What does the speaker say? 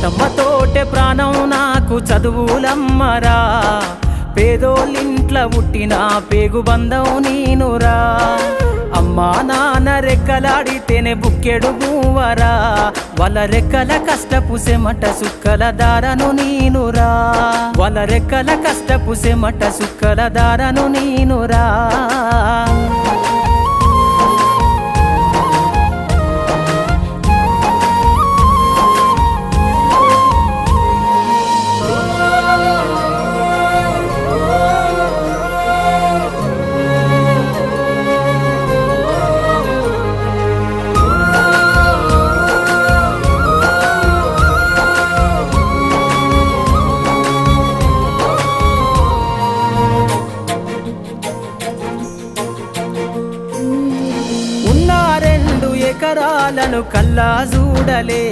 తమ్మతోటే ప్రాణం నాకు చదువులమ్మరా, పేదోళ్ళింట్ల పుట్టిన పేగు బంధం నీనురా. అమ్మా నాన్న రెక్కలాడితేనే బుక్కెడు బూవరా, వాళ్ళ రెక్కల కష్టపు సెమట సుక్కల దారను నీనురా, వాళ్ళ రెక్కల కష్టపు సెమట సుక్కల దారను నీనురా. ఎకరాలను కల్లా చూడలే,